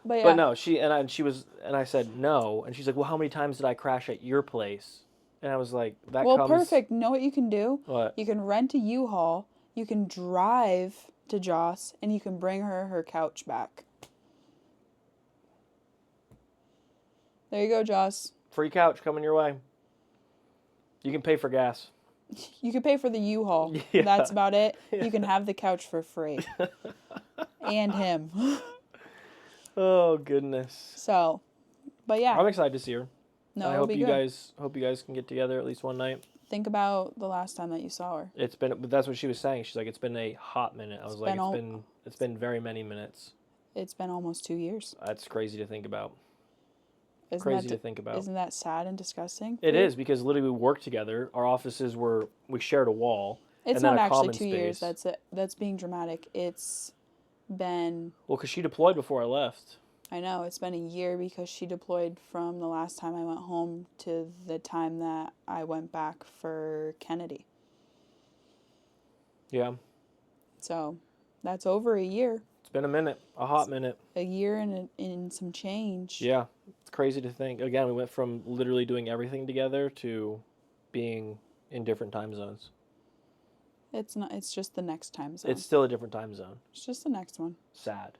But yeah. But no, I said no, and she's like, well, how many times did I crash at your place? And I was like, perfect. Know what you can do? What? You can rent a U-Haul, you can drive to Joss, and you can bring her couch back. There you go, Joss. Free couch coming your way. You can pay for gas. You can pay for the U-Haul. Yeah. That's about it. Yeah. You can have the couch for free. And him. Oh, goodness. So, but yeah. I'm excited to see her. No, I hope you guys can get together at least one night. Think about the last time that you saw her. That's what she was saying. She's like, it's been a hot minute. I was like, it's been very many minutes. It's been almost 2 years. That's crazy to think about. Isn't that sad and disgusting? It is, because literally we worked together. Our offices we shared a wall. It's not actually 2 years. That's being dramatic. It's been... Well, because she deployed before I left. I know. It's been a year because she deployed from the last time I went home to the time that I went back for Kennedy. Yeah. So, that's over a year. It's been a minute. A hot minute. A year and some change. Yeah. It's crazy to think. Again, we went from literally doing everything together to being in different time zones. It's not. It's just the next time zone. It's still a different time zone. It's just the next one. Sad.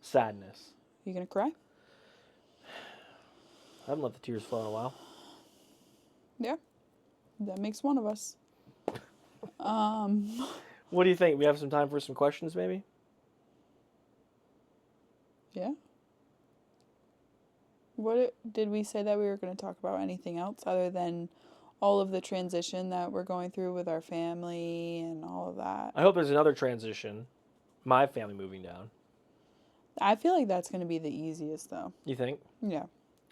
Sadness. You gonna cry? I haven't let the tears flow in a while. Yeah. That makes one of us. What do you think? We have some time for some questions, maybe? Yeah. Did we say that we were going to talk about anything else other than all of the transition that we're going through with our family and all of that? I hope there's another transition. My family moving down. I feel like that's going to be the easiest, though. You think? Yeah.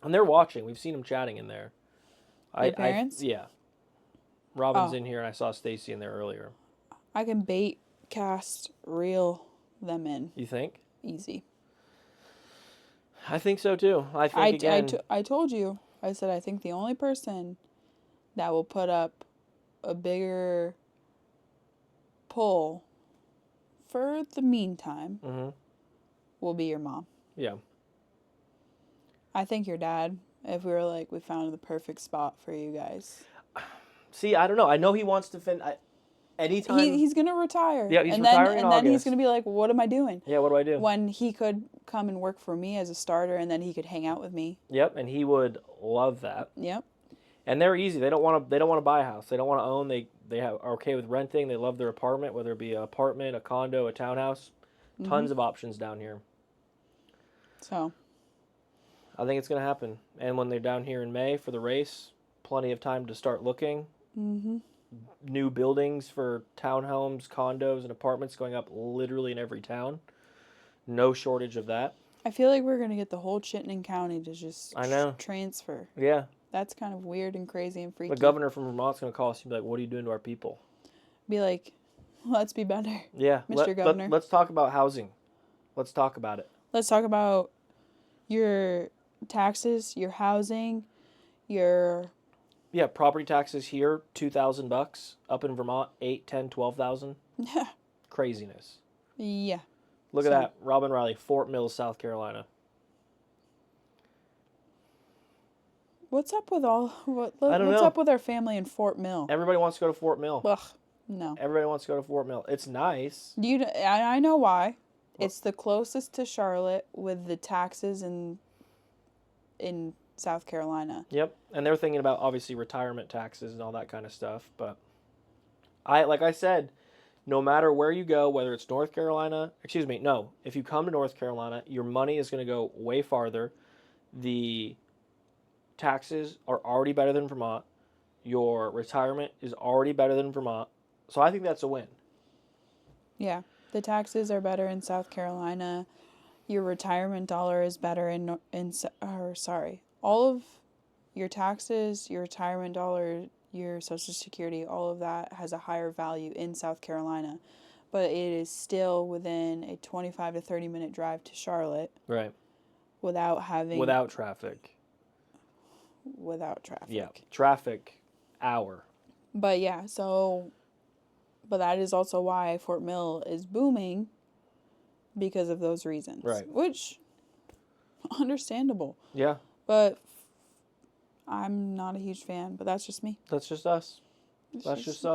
And they're watching. We've seen them chatting in there. Your parents? Yeah. Robin's in here, and I saw Stacy in there earlier. I can bait, cast, reel them in. You think? Easy. I think so, too. I told you. I said I think the only person that will put up a bigger pull for the meantime will be your mom. Yeah. I think your dad, if we were like, we found the perfect spot for you guys. See, I don't know. I know he wants to anytime. He's going to retire. Yeah, he's retiring in August. And then he's going to be like, what am I doing? Yeah, what do I do? When he could come and work for me as a starter, and then he could hang out with me. Yep, and he would love that. Yep. And they're easy. They don't want to buy a house. They don't want to own. They are okay with renting. They love their apartment, whether it be an apartment, a condo, a townhouse. Tons of options down here. So I think it's going to happen. And when they're down here in May for the race, plenty of time to start looking. New buildings for townhomes, condos, and apartments going up literally in every town. No shortage of that. I feel like we're going to get the whole Chittenden County to just transfer. Yeah. That's kind of weird and crazy and freaky. The governor from Vermont's going to call us and be like, what are you doing to our people? Be like, let's be better. Yeah. Mr. Governor. Let's talk about housing. Let's talk about it. Let's talk about your taxes, your housing, your... Yeah, property taxes here, $2,000. Up in Vermont, 8, 10, 12,000. Yeah. Craziness. Yeah. Look at that. Robin Riley, Fort Mill, South Carolina. What's up with all... What's up with our family in Fort Mill? Everybody wants to go to Fort Mill. Ugh, no. Everybody wants to go to Fort Mill. It's nice. I know why. It's the closest to Charlotte with the taxes in South Carolina. Yep. And they're thinking about, obviously, retirement taxes and all that kind of stuff. But like I said, no matter where you go, whether it's North Carolina... if you come to North Carolina, your money is going to go way farther. The taxes are already better than Vermont. Your retirement is already better than Vermont. So I think that's a win. Yeah. The taxes are better in South Carolina. Your retirement dollar is better all of your taxes, your retirement dollar, your Social Security, all of that has a higher value in South Carolina. But it is still within a 25 to 30 minute drive to Charlotte. Right. Without traffic. Yeah. Traffic hour. But yeah, but that is also why Fort Mill is booming because of those reasons. Right. Which, understandable. Yeah. But I'm not a huge fan, but that's just me. That's just us. That's just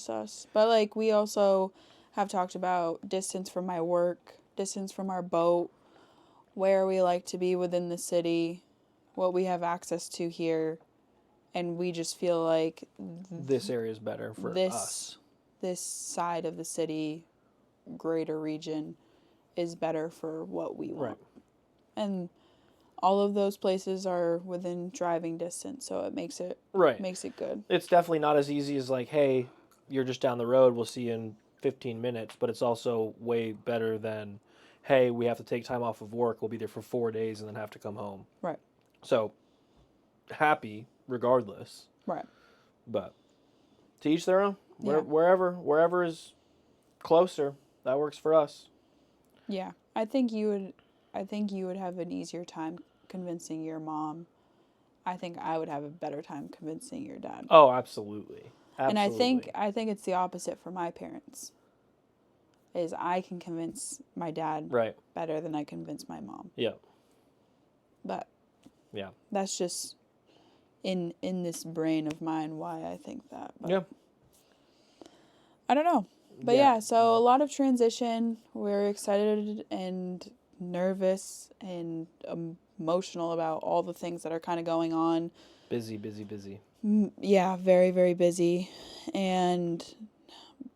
us. But we also have talked about distance from my work, distance from our boat, where we like to be within the city, what we have access to here, and we just feel like this area is better for us. This side of the city, greater region, is better for what we want. Right. And all of those places are within driving distance, so it makes it good. It's definitely not as easy as hey, you're just down the road, we'll see you in 15 minutes, but it's also way better than, hey, we have to take time off of work, we'll be there for 4 days and then have to come home. Right. So, happy regardless. Right. But to each their own. Yeah. Wherever is closer, that works for us. Yeah. I think you would have an easier time convincing your mom. I think I would have a better time convincing your dad. Oh, absolutely. And I think it's the opposite for my parents. Is I can convince my dad better than I convince my mom. Yeah. But yeah, that's just in this brain of mine why I think that. But yeah. I don't know. But yeah, so a lot of transition. We're excited and nervous and emotional about all the things that are kind of going on. Busy. Yeah, very, very busy. And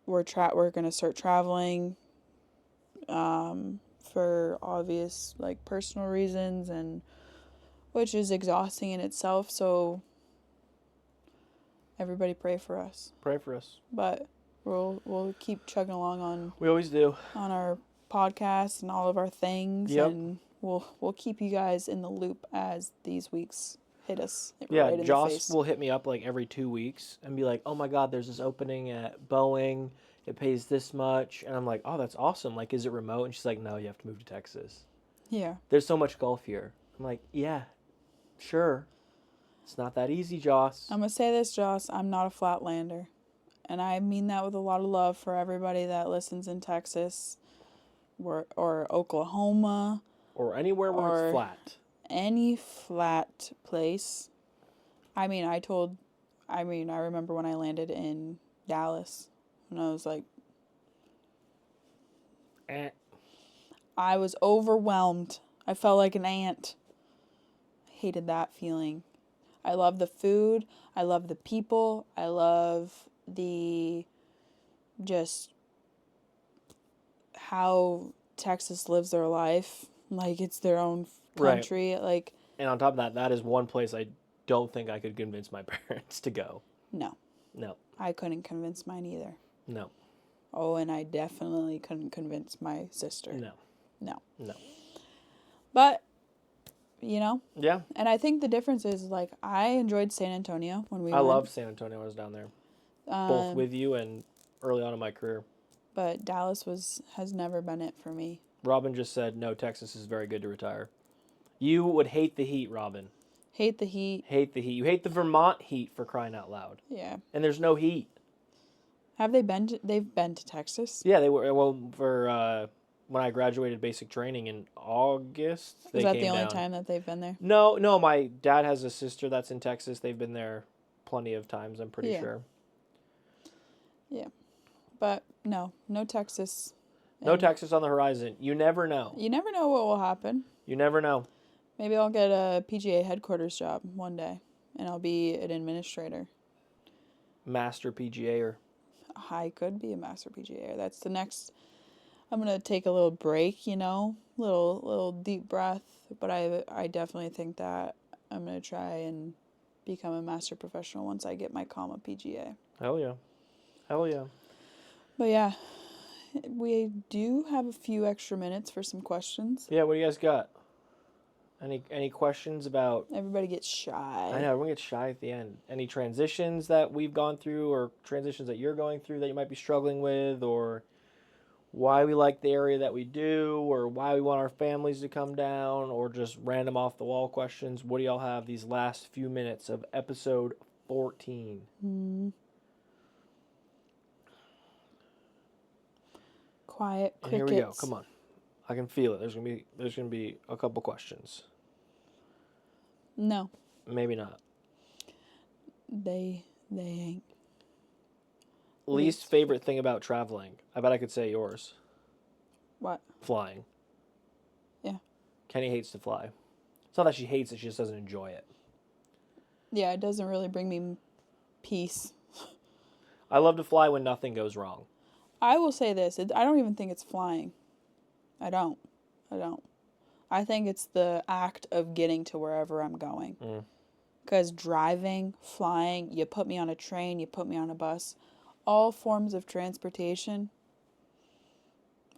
we're going to start traveling for obvious, like, personal reasons, and which is exhausting in itself. So everybody pray for us. Pray for us. But we'll keep chugging along on. We always do. On our podcast and all of our things. Yep. And we'll keep you guys in the loop as these weeks hit us. Yeah, right in Joss the face. will hit me up like every 2 weeks and be like, "Oh my God, there's this opening at Boeing. It pays this much," and I'm like, "Oh, that's awesome. Like, is it remote?" And she's like, "No, you have to move to Texas. Yeah. There's so much golf here." I'm like, "Yeah, sure. It's not that easy, Joss." I'm gonna say this, Joss. I'm not a flatlander, and I mean that with a lot of love for everybody that listens in Texas, or Oklahoma, or anywhere where it's flat. Any flat place. I remember when I landed in Dallas, and I was like, I was overwhelmed. I felt like an ant. Hated that feeling. I love the food. I love the people. I love just how Texas lives their life. Like, it's their own country. Right. Like, and on top of that, that is one place I don't think I could convince my parents to go. No. I couldn't convince mine either. No. Oh, and I definitely couldn't convince my sister. No. But, Yeah. And I think the difference is, like, I enjoyed San Antonio when we went. I loved San Antonio when I was down there. Both with you and early on in my career. But Dallas has never been it for me. Robin just said, no, Texas is very good to retire. You would hate the heat, Robin. Hate the heat. Hate the heat. You hate the Vermont heat, for crying out loud. Yeah. And there's no heat. Have they been they've been to Texas? Yeah, they were. Well, for when I graduated basic training in August, Is that the only time that they've been there? No. My dad has a sister that's in Texas. They've been there plenty of times, I'm pretty sure. Yeah. But no Texas. No Texas on the horizon. You never know. You never know what will happen. You never know. Maybe I'll get a PGA headquarters job one day, and I'll be an administrator. Master PGA-er. I could be a master PGA. That's the next. I'm gonna take a little break, little deep breath. But I definitely think that I'm gonna try and become a master professional once I get my comma PGA. Hell yeah. But yeah, we do have a few extra minutes for some questions. Yeah, what do you guys got? Any questions about... Everybody gets shy. I know, everyone gets shy at the end. Any transitions that we've gone through, or transitions that you're going through that you might be struggling with, or why we like the area that we do, or why we want our families to come down, or just random off-the-wall questions? What do y'all have these last few minutes of episode 14? Quiet crickets. And here we go. Come on. I can feel it. There's gonna be a couple questions. No. Maybe not. They ain't. Least favorite thing about traveling. I bet I could say yours. What? Flying. Yeah. Kenny hates to fly. It's not that she hates it, she just doesn't enjoy it. Yeah, it doesn't really bring me peace. I love to fly when nothing goes wrong. I will say this. I don't even think it's flying. I don't. I think it's the act of getting to wherever I'm going. Because driving, flying, you put me on a train, you put me on a bus, all forms of transportation,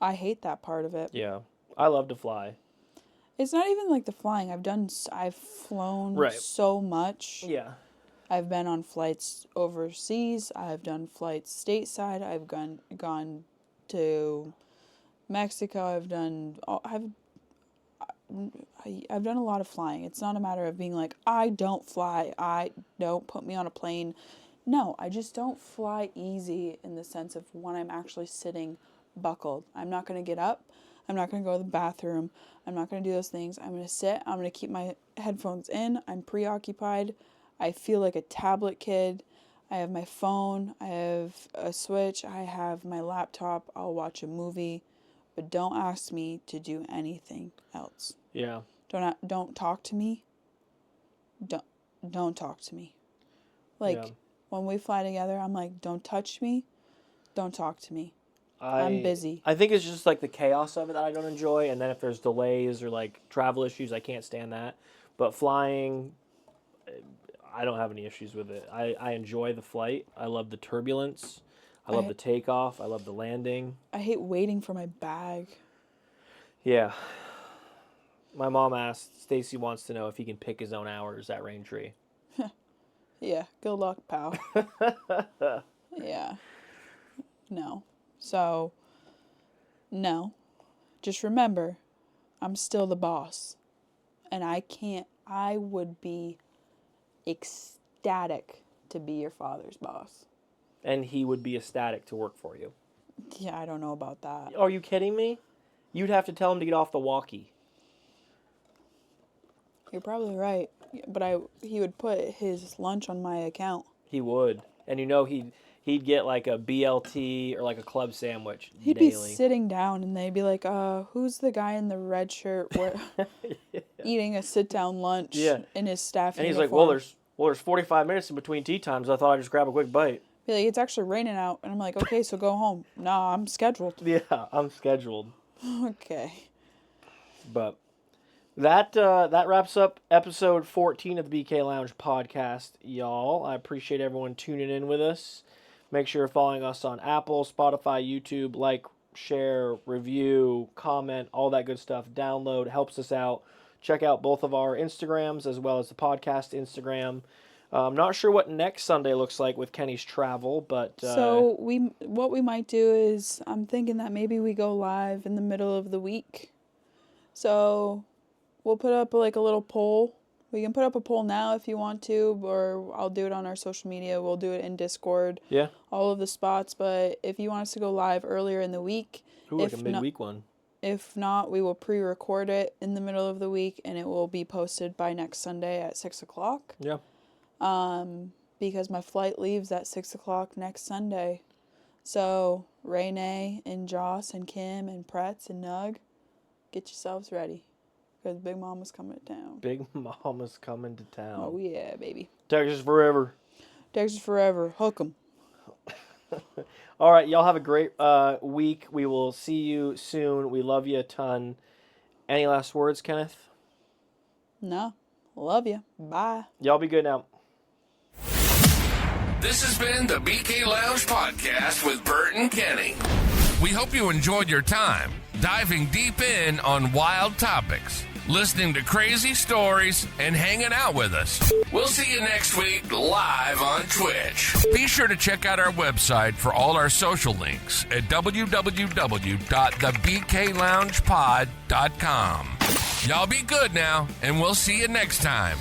I hate that part of it. Yeah. I love to fly. It's not even like the flying. I've flown so much. Yeah. I've been on flights overseas. I've done flights stateside. I've gone to Mexico. I've done a lot of flying. It's not a matter of being like, I don't fly. I don't put me on a plane. No, I just don't fly easy in the sense of when I'm actually sitting buckled. I'm not going to get up. I'm not going to go to the bathroom. I'm not going to do those things. I'm going to sit. I'm going to keep my headphones in. I'm preoccupied. I feel like a tablet kid. I have my phone, I have a Switch, I have my laptop, I'll watch a movie, but don't ask me to do anything else. Yeah. Don't talk to me. Don't talk to me. Like, when we fly together, I'm like, don't touch me, don't talk to me. I'm busy. I think it's just like the chaos of it that I don't enjoy, and then if there's delays or like travel issues, I can't stand that. But flying, I don't have any issues with it. I enjoy the flight. I love the turbulence. I love the takeoff. I love the landing. I hate waiting for my bag. Yeah. My mom asked, Stacy wants to know if he can pick his own hours at Raintree. Yeah, good luck, pal. Yeah. No. So, no. Just remember, I'm still the boss. And I would be ecstatic to be your father's boss. And he would be ecstatic to work for you. Yeah, I don't know about that. Are you kidding me? You'd have to tell him to get off the walkie. You're probably right. But he would put his lunch on my account. He would. And you know he'd get like a BLT or like a club sandwich He'd daily. be sitting down and they'd be like, who's the guy in the red shirt eating a sit-down lunch in his staff and uniform? He's like, well, there's 45 minutes in between tea times. I thought I'd just grab a quick bite. Be like, it's actually raining out. And I'm like, okay, so go home. Nah, I'm scheduled. Yeah, I'm scheduled. Okay. But that wraps up episode 14 of the BK Lounge podcast, y'all. I appreciate everyone tuning in with us. Make sure you're following us on Apple, Spotify, YouTube. Like, share, review, comment, all that good stuff. Download, helps us out. Check out both of our Instagrams as well as the podcast Instagram. I'm not sure what next Sunday looks like with Kenny's travel, but... So what we might do is, I'm thinking that maybe we go live in the middle of the week. So we'll put up like a little poll. We can put up a poll now if you want to, or I'll do it on our social media. We'll do it in Discord. Yeah. All of the spots, but if you want us to go live earlier in the week... Ooh, like a midweek one. If not, we will pre-record it in the middle of the week, and it will be posted by next Sunday at 6 o'clock. Yeah. Because my flight leaves at 6 o'clock next Sunday. So, Renee and Joss and Kim and Pretz and Nug, get yourselves ready. Because Big Mama's coming to town. Big Mama's coming to town. Oh, yeah, baby. Texas forever. Texas forever. Hook 'em. All right, y'all have a great week. We will see you soon. We love you a ton. Any last words, Kenneth? No. Love you. Bye. Y'all be good now. This has been the BK Lounge Podcast with Burt and Kenny. We hope you enjoyed your time diving deep in on wild topics, listening to crazy stories, and hanging out with us. We'll see you next week live on Twitch. Be sure to check out our website for all our social links at www.thebkloungepod.com. Y'all be good now, and we'll see you next time.